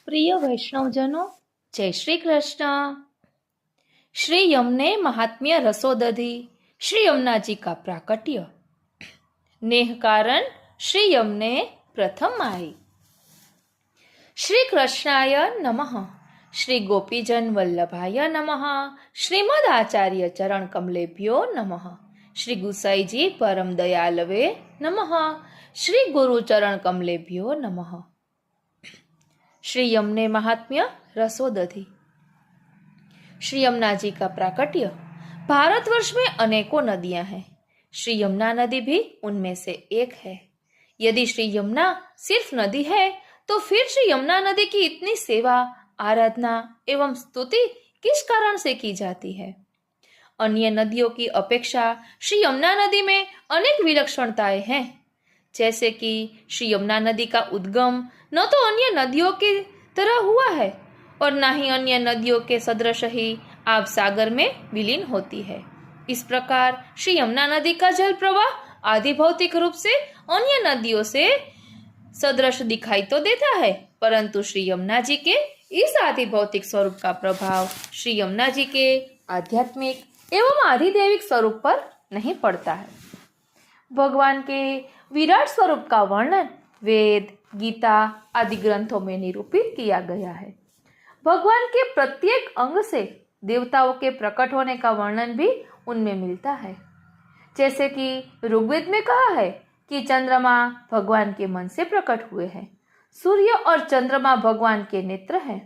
प्रिय वैष्णवजनों, जय श्री कृष्ण। श्री यमुने महात्म्य रसोदधि, श्री यमुना जी का प्राकट्य। नेह कारण श्री यमुने प्रथम आई। श्री कृष्णाय नमः, श्री गोपीजन वल्लभाय नमः, श्रीमद आचार्य चरण कमलेभ्यो नमः, श्री गुसाई जी परम दयालवे नमः, श्री गुरु चरण कमलेभ्यो नमः। श्री यमुने महात्म्य रसोदधि। श्री यमुना जी का प्राकट्य। भारतवर्ष में अनेकों नदियां हैं, श्री यमुना नदी भी उनमें से एक है। यदि श्री यमुना सिर्फ नदी है तो फिर श्री यमुना नदी की इतनी सेवा, आराधना एवं स्तुति किस कारण से की जाती है? अन्य नदियों की अपेक्षा श्री यमुना नदी में अनेक विलक्षणताएं हैं। जैसे कि श्री यमुना नदी का उद्गम न तो अन्य नदियों की तरह हुआ है और न ही अन्य नदियों के सदृश ही आब सागर में विलीन होती है। इस प्रकार श्री यमुना नदी का जल प्रवाह आदि भौतिक रूप से अन्य नदियों से सदृश दिखाई तो देता है, परंतु श्री यमुना जी के इस आदि भौतिक स्वरूप का प्रभाव श्री यमुना जी के आध्यात्मिक एवं आधिदैविक स्वरूप पर नहीं पड़ता है। भगवान के विराट स्वरूप का वर्णन वेद, गीता आदि ग्रंथों में निरूपित किया गया है। भगवान के प्रत्येक अंग से देवताओं के प्रकट होने का वर्णन भी उनमें मिलता है। जैसे कि ऋग्वेद में कहा है कि चंद्रमा भगवान के मन से प्रकट हुए हैं, सूर्य और चंद्रमा भगवान के नेत्र हैं।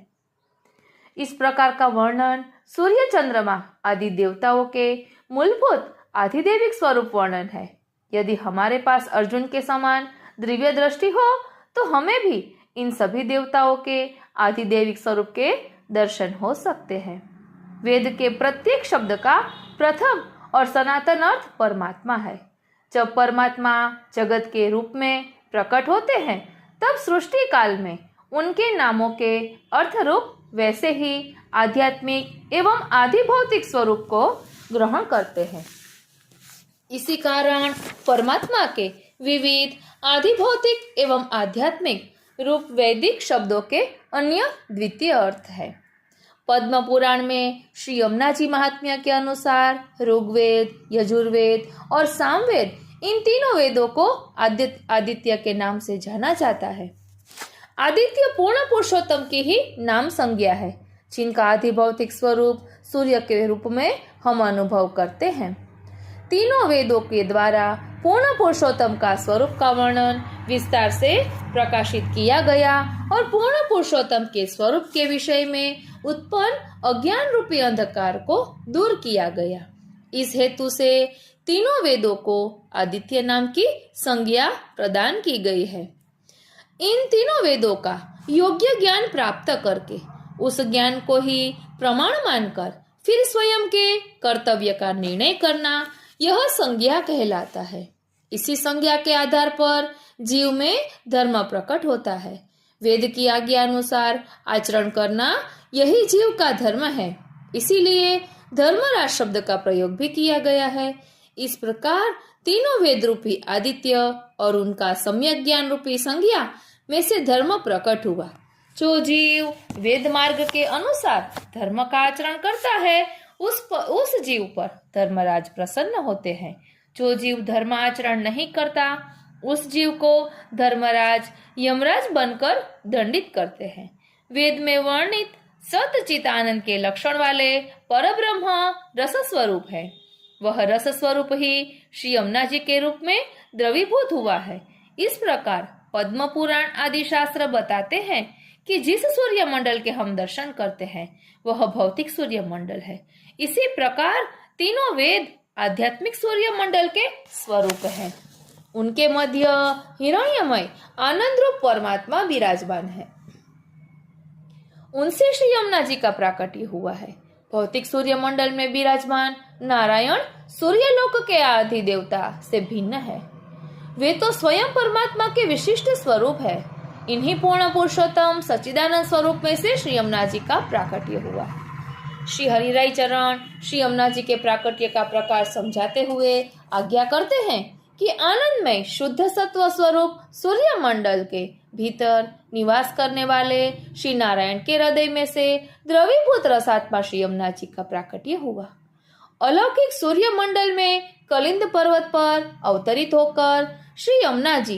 इस प्रकार का वर्णन सूर्य, चंद्रमा आदि देवताओं के मूलभूत आधिदैविक स्वरूप वर्णन है। यदि हमारे पास अर्जुन के समान दिव्य दृष्टि हो तो हमें भी इन सभी देवताओं के आधिदैविक स्वरूप के दर्शन हो सकते हैं। वेद के प्रत्येक शब्द का प्रथम और सनातन अर्थ परमात्मा है। जब परमात्मा जगत के रूप में प्रकट होते हैं तब सृष्टि काल में उनके नामों के अर्थ रूप वैसे ही आध्यात्मिक एवं आदि भौतिक स्वरूप को ग्रहण करते हैं। इसी कारण परमात्मा के विविध आदि भौतिक एवं आध्यात्मिक रूप वैदिक शब्दों के अन्य द्वितीय अर्थ है। पद्म पुराण में श्री यमुना जी महात्म्य के अनुसार ऋग्वेद, यजुर्वेद और सामवेद इन तीनों वेदों को आदित्य के नाम से जाना जाता है। आदित्य पूर्ण पुरुषोत्तम की ही नाम संज्ञा है, जिनका आदि भौतिक स्वरूप सूर्य के रूप में हम अनुभव करते हैं। तीनों वेदों के द्वारा पूर्ण पुरुषोत्तम का स्वरूप का वर्णन विस्तार से प्रकाशित किया गया और पूर्ण पुरुषोत्तम के स्वरूप के विषय में उत्पन्न अज्ञान रूपी अंधकार को दूर किया गया। इस हेतु से तीनों वेदों को आदित्य नाम की संज्ञा प्रदान की गई है। इन तीनों वेदों का योग्य ज्ञान प्राप्त करके उस ज्ञान को ही प्रमाण मानकर फिर स्वयं के कर्तव्य का निर्णय करना यह संज्ञा कहलाता है। इसी संज्ञा के आधार पर जीव में धर्म प्रकट होता है। वेद की आज्ञा अनुसार आचरण करना यही जीव का धर्म है। इसीलिए धर्मराज शब्द का प्रयोग भी किया गया है। इस प्रकार तीनों वेद रूपी आदित्य और उनका सम्यक ज्ञान रूपी संज्ञा में से धर्म प्रकट हुआ। जो जीव वेद मार्ग के अनुसार धर्म का आचरण करता है उस जीव पर धर्मराज प्रसन्न होते हैं। जो जीव धर्म आचरण नहीं करता उस जीव को धर्मराज यमराज बनकर दंडित करते हैं। वेद में वर्णित सत आनंद के लक्षण वाले परब्रह्म रस स्वरूप है। वह रस स्वरूप ही श्री यमुना जी के रूप में द्रवीभूत हुआ है। इस प्रकार पद्म पुराण आदि शास्त्र बताते हैं कि जिस सूर्य मंडल के हम दर्शन करते हैं वह भौतिक सूर्य मंडल है। इसी प्रकार तीनों वेद आध्यात्मिक सूर्य मंडल के स्वरूप हैं। उनके मध्य हिरण्यमय आनंद रूप परमात्मा विराजमान है। उनसे श्री यमुना जी का प्राकट्य हुआ है। भौतिक सूर्य मंडल में विराजमान नारायण सूर्यलोक के आदि देवता से भिन्न है। वे तो स्वयं परमात्मा के विशिष्ट स्वरूप है। इन्हीं पूर्ण पुरुषोत्तम सच्चिदानंद स्वरूप में से श्री यमुना जी का प्राकट्य हुआ। श्री हरिराय चरण श्री यमुना जी के प्राकट्य का प्रकार समझाते हुए आज्ञा करते हैं कि आनंदमय शुद्ध सत्व स्वरूप सूर्य मंडल के भीतर निवास करने वाले श्री नारायण के हृदय में से द्रवीभूत रसात्मा श्री यमुना जी का प्राकट्य हुआ। अलौकिक सूर्य मंडल में कलिंद पर्वत पर अवतरित होकर श्री यमुना जी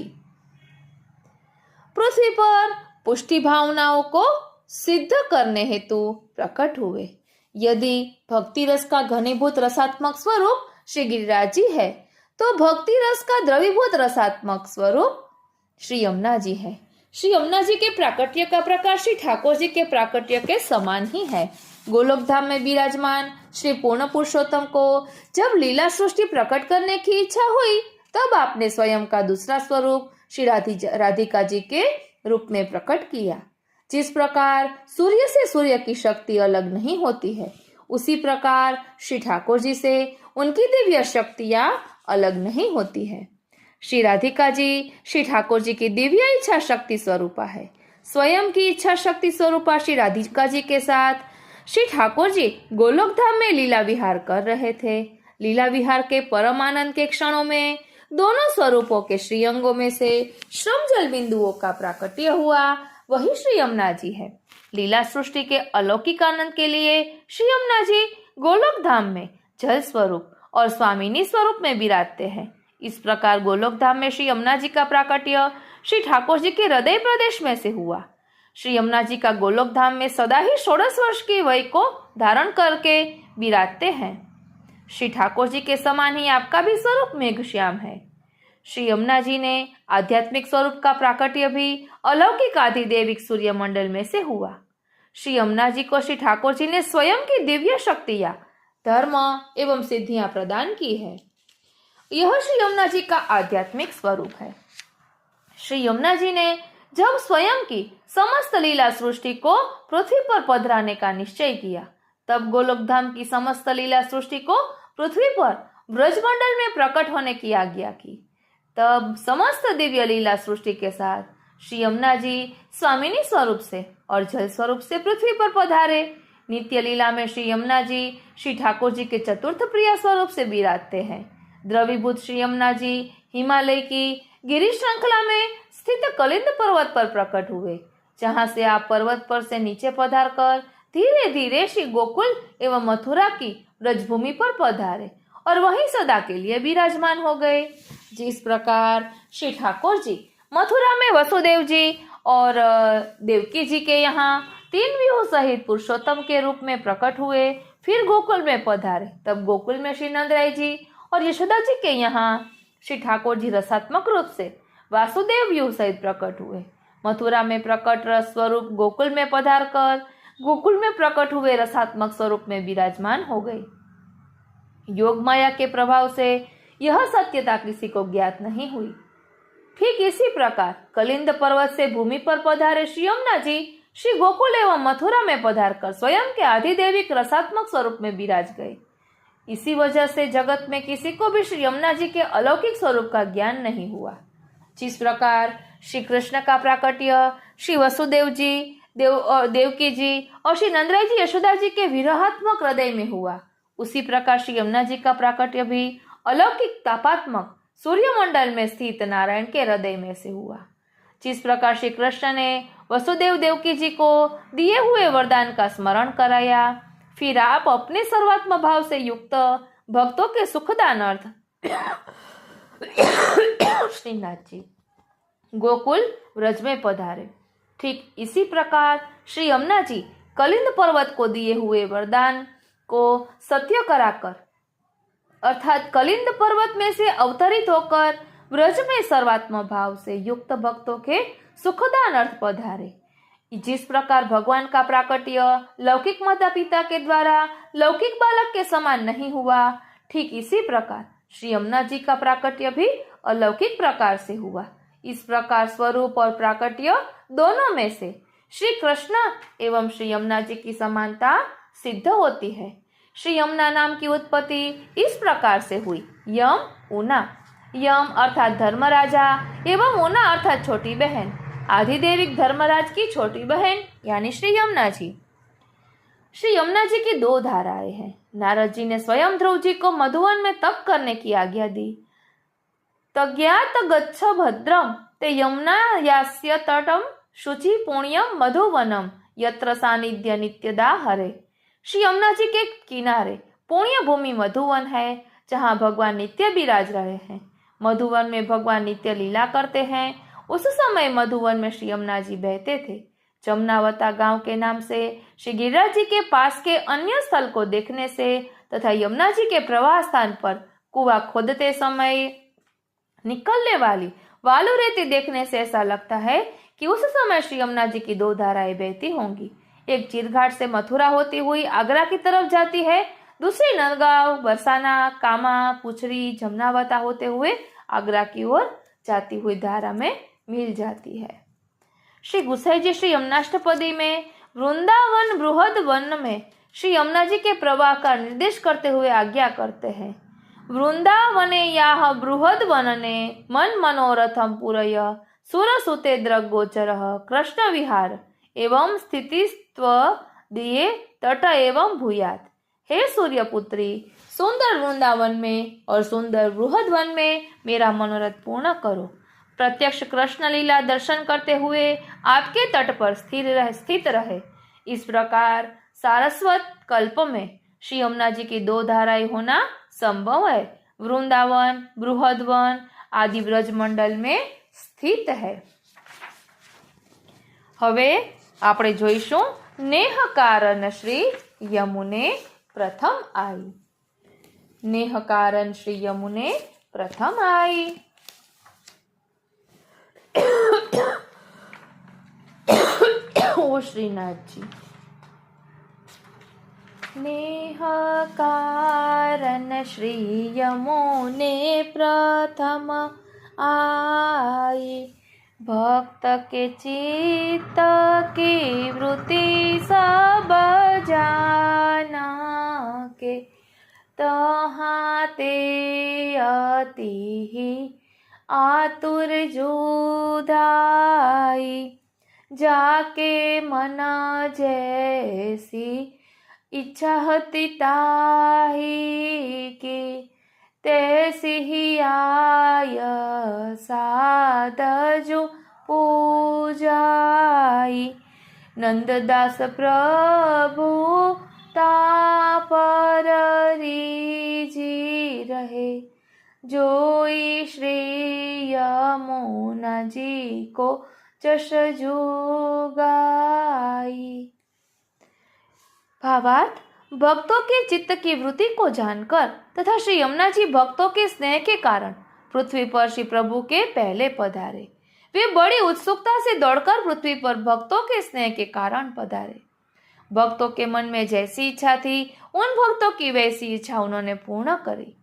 पृथ्वी पर पुष्टि भावनाओं को सिद्ध करने हेतु प्रकट हुए। यदि भक्ति रस का घनीभूत रसात्मक स्वरूप श्री गिरिराज जी है, तो भक्ति रस का द्रवीभूत रसात्मक स्वरूप श्री यमुना जी है। श्री यमुना जी के प्राकट्य का प्रकार श्री ठाकुर जी के प्राकट्य के समान ही है। गोलोक धाम में विराजमान श्री पूर्ण पुरुषोत्तम को जब लीला सृष्टि प्रकट करने की इच्छा हुई, तब आपने स्वयं का दूसरा स्वरूप श्री राधिका जी के रूप में प्रकट किया। जिस प्रकार सूर्य से सूर्य की शक्ति अलग नहीं होती है, उसी प्रकार श्री ठाकुर जी से उनकी दिव्य शक्तियां अलग नहीं होती है। श्री राधिका जी श्री ठाकुर जी की दिव्य इच्छा शक्ति स्वरूपा है। स्वयं की इच्छा शक्ति स्वरूपा श्री राधिका जी के साथ श्री ठाकुर जी गोलोक धाम में लीला विहार कर रहे थे। लीला विहार के परम आनंद के क्षणों में दोनों स्वरूपों के श्रीअंगों में से श्रम जल बिंदुओं का प्राकट्य हुआ, वही श्री यमुना जी है। लीला सृष्टि के अलौकिक आनंद के लिए श्री यमुना जी गोलोक धाम में जल स्वरूप और स्वामिनी स्वरूप में विराजते हैं। इस प्रकार गोलोक धाम में श्री यमुना जी का प्राकट्य श्री ठाकुर जी के हृदय प्रदेश में से हुआ। श्री यमुना जी का गोलोक धाम में सदा ही 16 वर्ष की वय को धारण करके विराजते हैं। श्री ठाकुर जी के समान ही आपका भी स्वरूप मेघश्याम है। श्री यमुना जी ने आध्यात्मिक स्वरूप का प्राकट्य भी अलौकिक आधिदेविक सूर्य मंडल में से हुआ। श्री यमुना जी को श्री ठाकुर जी ने स्वयं की दिव्य शक्तियां, धर्म एवं सिद्धियां प्रदान की है। यह श्री यमुना जी का आध्यात्मिक स्वरूप है। श्री यमुना जी ने जब स्वयं की समस्त लीला सृष्टि को पृथ्वी पर पधराने का निश्चय किया, तब गोलोक धाम की समस्त लीला सृष्टि को पृथ्वी पर ब्रजमंडल में प्रकट होने की आज्ञा की। तब समस्त दिव्य लीला सृष्टि के साथ श्री यमुना जी स्वामिनी स्वरूप से और जल स्वरूप से पृथ्वी पर पधारे। नित्य लीला में श्री यमुना जी श्री ठाकुर जी के चतुर्थ प्रिय स्वरूप से विराजते हैं। द्रवीभूत श्री यमुना जी हिमालय की गिरी श्रृंखला में स्थित कलिंद पर्वत पर प्रकट हुए, जहां से आप पर्वत पर से नीचे पधार कर धीरे धीरे श्री गोकुल एवं मथुरा की ब्रजभूमि पर पधारे और वहीं सदा के लिए विराजमान हो गए। जिस प्रकार श्री ठाकुर जी मथुरा में वसुदेव जी और देवकी जी के यहाँ 3 व्यूह सहित पुरुषोत्तम के रूप में प्रकट हुए, फिर गोकुल में पधारे, तब गोकुल में श्री नंदराय जी और यशोदा जी के यहाँ श्री ठाकुर जी रसात्मक रूप से वासुदेव व्यूह सहित प्रकट हुए। मथुरा में प्रकट रस स्वरूप गोकुल में पधार कर गोकुल में प्रकट हुए रसात्मक स्वरूप में विराजमान हो गए। योग माया के प्रभाव से यह सत्यता किसी को ज्ञात नहीं हुई। ठीक इसी प्रकार कलिंद पर्वत से भूमि पर पधारे श्री यमुना जी श्री गोकुल एवं मथुरा में पधार कर स्वयं के आधिदेविक रसात्मक स्वरूप में विराज गए। इसी वजह से जगत में किसी को भी श्री यमुना जी के अलौकिक स्वरूप का ज्ञान नहीं हुआ। जिस प्रकार श्री कृष्ण का प्राकट्य श्री वसुदेव जी देवकी जी और श्री नंदराय जी यशोदा जी के विरहात्मक हृदय में हुआ, उसी प्रकार श्री यमुना जी का प्राकट्य भी अलौकिक तापात्मक सूर्यमंडल में स्थित नारायण के हृदय में से हुआ। जिस प्रकार श्री कृष्ण ने वसुदेव देवकी जी को दिए हुए वरदान का स्मरण कराया, फिर आप अपने सर्वात्म भाव से युक्त भक्तों के सुखदान अर्थ श्रीनाथ जी गोकुल व्रज में पधारे। ठीक इसी प्रकार श्री यमुना जी कलिंद पर्वत को दिए हुए वरदान को सत्य कराकर अर्थात कलिंद पर्वत में से अवतरित होकर व्रज में सर्वात्म भाव से युक्त भक्तों के सुखदान अर्थ पधारे। जिस प्रकार भगवान का प्राकट्य लौकिक माता पिता के द्वारा लौकिक बालक के समान नहीं हुआ, ठीक इसी प्रकार श्री यमुना जी का प्राकट्य भी अलौकिक प्रकार से हुआ। इस प्रकार स्वरूप और प्राकट्य दोनों में से श्री कृष्ण एवं श्री यमुना जी की समानता सिद्ध होती है। श्री यमुना नाम की उत्पत्ति इस प्रकार से हुई। यम ऊना, यम अर्थात धर्मराजा एवं ऊना अर्थात छोटी बहन, आधिदेविक धर्मराज की छोटी बहन यानी श्री यमुना जी। श्री यमुना जी की 2 धाराएं हैं। नारद जी ने स्वयं ध्रुव जी को मधुवन में तप करने की आज्ञा दी। तज्ञात गच्छ भद्रम ते यमुना यास्य तटम शुचि पुण्यम मधुवनम यत्र सानिध्य नित्यदा हरे। श्री यमुना जी के किनारे पुण्य भूमि मधुवन है, जहाँ भगवान नित्य विराज रहे हैं। मधुवन में भगवान नित्य लीला करते हैं। उस समय मधुवन में श्री यमुना जी बहते थे। जमनावता गांव के नाम से श्री गिरिराज जी के पास के अन्य स्थल को देखने से तथा यमुना जी के प्रवाह स्थान पर कुआं खोदते समय निकलने वाली वालू रेती देखने से ऐसा लगता है कि उस समय श्री यमुना जी की दो धाराएं बहती होंगी। एक चीरघाट से मथुरा होती हुई आगरा की तरफ जाती है, दूसरी नंदगांव, बरसाना, कामा, पुछरी, जमनावता होते हुए आगरा की ओर जाती हुई धारा में मिल जाती है। श्री गुसाई जी श्री यमुनाष्टपदी में वृंदावन बृहद वन में श्री यमुना जी के प्रवाह का निर्देश करते हुए आज्ञा करते हैं। वृंदावने याह बृहद वनने मन मनोरथम पुरय सुरसुते द्रगोचर कृष्ण विहार एवं स्थितिस्त्व दिए तट एवं भूयात। हे सूर्यपुत्री, सुंदर वृंदावन में और सुंदर बृहद वन में मेरा मनोरथ पूर्ण करो। प्रत्यक्ष कृष्ण लीला दर्शन करते हुए आपके तट पर स्थित रहे। इस प्रकार सारस्वत कल्प में श्री यमुना जी की दो धाराएं होना संभव है। वृंदावन बृहद वन आदि ब्रज मंडल में स्थित है। હવે આપણે જોઈશું नेह कारण श्री यमुने प्रथम आई। नेह कारण श्री यमुने प्रथम आई। ओ श्रीनाथ जी। नेह कारण श्री यमुने प्रथम आई। भक्त के चित्त की वृत्ति सब जाना के तहाँ ते अति ही आतुर जुदाई। जाके मन जैसी इच्छा हती ताही की तैसी ही आय साधजु पूजाई। नंददास प्रभु तापर रीझी रहे जोई श्री यमुना जी को जश जुगाई। भावार्थ, भक्तों के चित्त की वृत्ति को जानकर तथा श्री यमुना जी भक्तों के स्नेह के कारण पृथ्वी पर श्री प्रभु के पहले पधारे। वे बड़ी उत्सुकता से दौड़कर पृथ्वी पर भक्तों के स्नेह के कारण पधारे। भक्तों के मन में जैसी इच्छा थी उन भक्तों की वैसी इच्छा उन्होंने पूर्ण करी।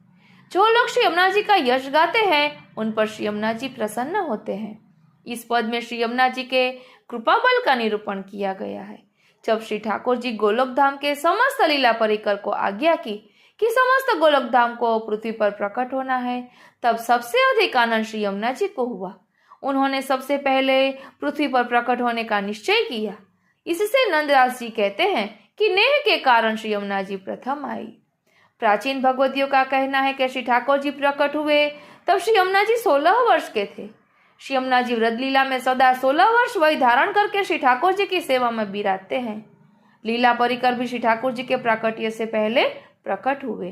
जो लोग श्री यमुना जी का यश गाते हैं उन पर श्री यमुना जी प्रसन्न होते हैं। इस पद में श्री यमुना जी के कृपा बल का निरूपण किया गया है। जब श्री ठाकुर जी गोलोक धाम के समस्त लीला परिकर को आज्ञा की कि समस्त गोलोक धाम को पृथ्वी पर प्रकट होना है, तब सबसे अधिक आनंद श्री यमुना जी को हुआ। उन्होंने सबसे पहले पृथ्वी पर प्रकट होने का निश्चय किया। इससे नंददास जी कहते हैं कि नेह के कारण श्री यमुना जी प्रथम आई। प्राचीन भगवतियों का कहना है कि श्री ठाकुर जी प्रकट हुए तब श्री यमुना जी 16 वर्ष के थे। श्री यमुना जी व्रत लीला में सदा 16 वर्ष वही धारण करके श्री ठाकुर जी की सेवा में विराजते हैं। लीला परिकर भी श्री ठाकुर जी के प्राकट्य से पहले प्रकट हुए।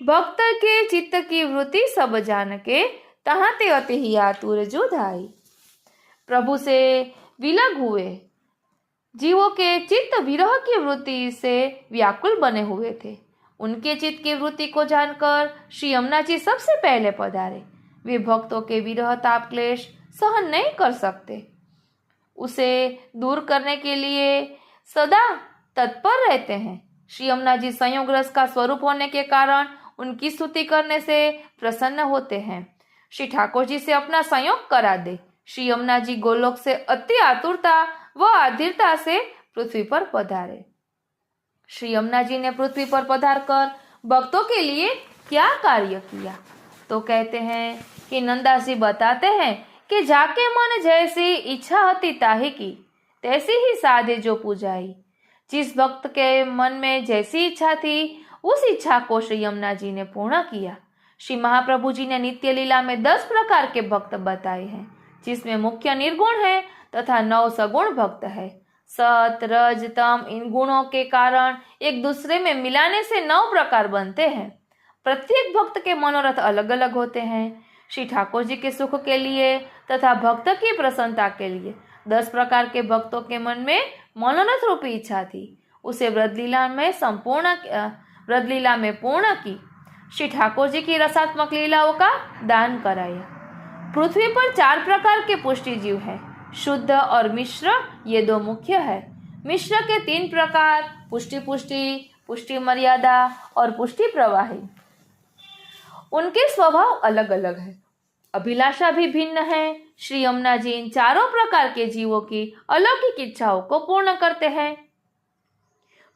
भक्त के चित्त की वृत्ति सब जान के तहाँ ते अति ही आतुर जुदाई। प्रभु से विलग हुए जीवों के चित्त विरह की वृत्ति से व्याकुल बने हुए थे। उनके चित्त की वृत्ति को जानकर श्री यमुना जी सबसे पहले पधारे। वे भक्तों के विरह ताप क्लेश सहन नहीं कर सकते। उसे दूर करने के लिए सदा तत्पर रहते हैं। श्री यमुना जी संयोग रस का स्वरूप होने के कारण उनकी स्तुति करने से प्रसन्न होते हैं। श्री ठाकुर जी से अपना संयोग करा दे। श्री यमुना जी गोलोक से अति आतुरता व आधीरता से पृथ्वी पर पधारे। श्री यमुना जी ने पृथ्वी पर पधार कर भक्तों के लिए क्या कार्य किया, तो कहते हैं कि नंदास जी बताते हैं कि जाके मन जैसी इच्छा हती ताही की तैसी ही साधे जो पूजाई। जिस भक्त के मन में जैसी इच्छा थी उस इच्छा को श्री यमुना जी ने पूर्ण किया। श्री महाप्रभु जी ने नित्य लीला में 10 प्रकार के भक्त बताए हैं। जिसमें मुख्य निर्गुण है तथा 9 सगुण भक्त है। सत रज तम इन गुणों के कारण एक दूसरे में मिलाने से 9 प्रकार बनते हैं। प्रत्येक भक्त के मनोरथ अलग अलग होते हैं। श्री ठाकुर जी के सुख के लिए तथा भक्त की प्रसन्नता के लिए 10 प्रकार के भक्तों के मन में मनोरथ रूपी इच्छा थी। उसे ब्रजलीला में पूर्ण की। श्री ठाकुर जी की रसात्मक लीलाओं का दान कराया। पृथ्वी पर 4 प्रकार के पुष्टि जीव है, शुद्ध और मिश्र, ये 2 मुख्य है। मिश्र के 3 प्रकार, पुष्टि पुष्टि, पुष्टि मर्यादा और पुष्टि प्रवाही। उनके स्वभाव अलग अलग है, अभिलाषा भी भिन्न है। श्री यमुना जी इन चारों प्रकार के जीवों की अलौकिक इच्छाओं को पूर्ण करते हैं।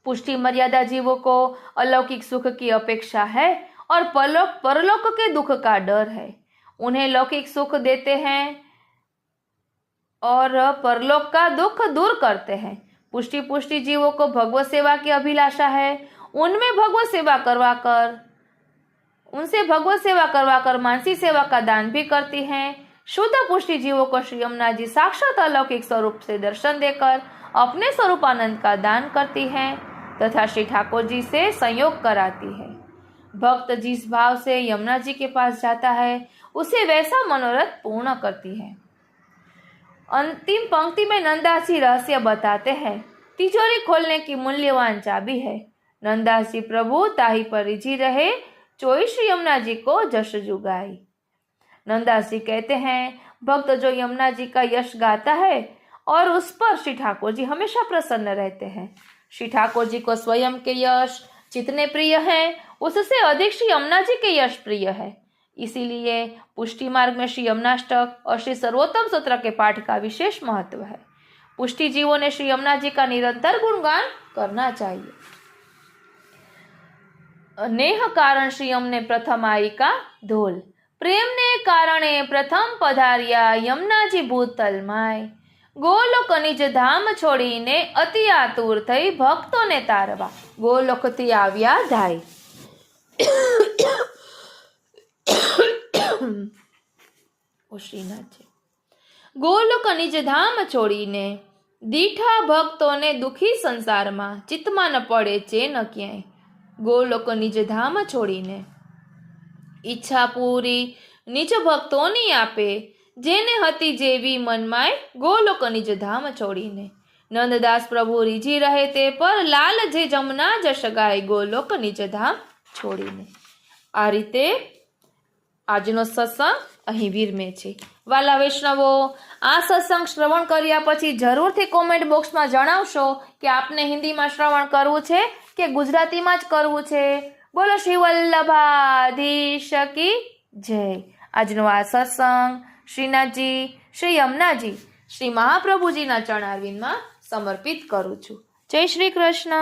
पुष्टि मर्यादा जीवों को अलौकिक सुख की अपेक्षा है और परलोक के दुख का डर है। उन्हें लौकिक सुख देते हैं और परलोक का दुख दूर करते हैं। पुष्टि जीवों को भगवत सेवा की अभिलाषा है। उनसे भगवत सेवा करवाकर मानसी सेवा का दान भी करती हैं। शुद्ध पुष्टि जीवों को श्री यमुना जी साक्षात अलौकिक स्वरूप से दर्शन देकर अपने स्वरूपानंद का दान करती हैं तथा श्री ठाकुर जी से संयोग कराती है। भक्त जिस भाव से यमुना जी के पास जाता है उसे वैसा मनोरथ पूर्ण करती है। अंतिम पंक्ति में नंदास जी रहस्य बताते हैं। तिजोरी खोलने की मूल्यवान चाबी है। नंदास जी प्रभु ताही पर रिझी रहे, चोई श्री यमुना जी को जश जुगाई। नंदास जी कहते हैं, भक्त जो यमुना जी का यश गाता है और उस पर श्री ठाकुर जी हमेशा प्रसन्न रहते हैं। श्री ठाकुर जी को स्वयं के यश जितने प्रिय हैं, उससे अधिक श्री यमुना जी के यश प्रिय है। इसीलिए पुष्टि मार्ग में श्री यमुनाष्टक और श्री सर्वोत्तम सूत्र के पाठ का विशेष महत्व है। पुष्टि जीवों ने श्री यमुना जी का निरंतर गुणगान करना चाहिए। नेह कारण श्री यमुने प्रथम आई का ढोल, प्रेम ने कारणे प्रथम पधार्या यमुनाजी भूतल माय। ગોલોક નિજ ધામ છોડીને અતિ આતુર થઈ ભક્તોને તારવા ગોલોકથી આવ્યા ધાય। ગોલોક નિજ ધામ છોડીને દીઠા ભક્તોને દુખી સંસારમાં ચિત્તમાં ન પડે ચેન ક્યાંય। ગોલોક નિજ ધામ છોડીને ઈચ્છા પૂરી નિજ ભક્તોની આપે, જેને હતી જેવી મનમાય ગોલોક નિજ ધામ છોડીને। નંદદાસ પ્રભુ રીઝી રહે તે પર લાલ જે જમના જશ ગાય ગોલોક નિજ ધામ છોડીને। આ રીતે આજનો સત્સંગ અહીં વિરમે છે। વાલા વૈષ્ણવો, આ સત્સંગ શ્રવણ કર્યા પછી જરૂરથી કોમેન્ટ બોક્સમાં જણાવશો કે આપને હિન્દીમાં શ્રવણ કરવું છે કે ગુજરાતીમાં જ કરવું છે। બોલો શ્રી વલ્લભાધીશ કી જય। આજનો આ સત્સંગ શ્રીનાથજી, શ્રી યમુનાજી, શ્રી મહાપ્રભુજીના ચરણારવિંદમાં સમર્પિત કરું છું। જય શ્રી કૃષ્ણ।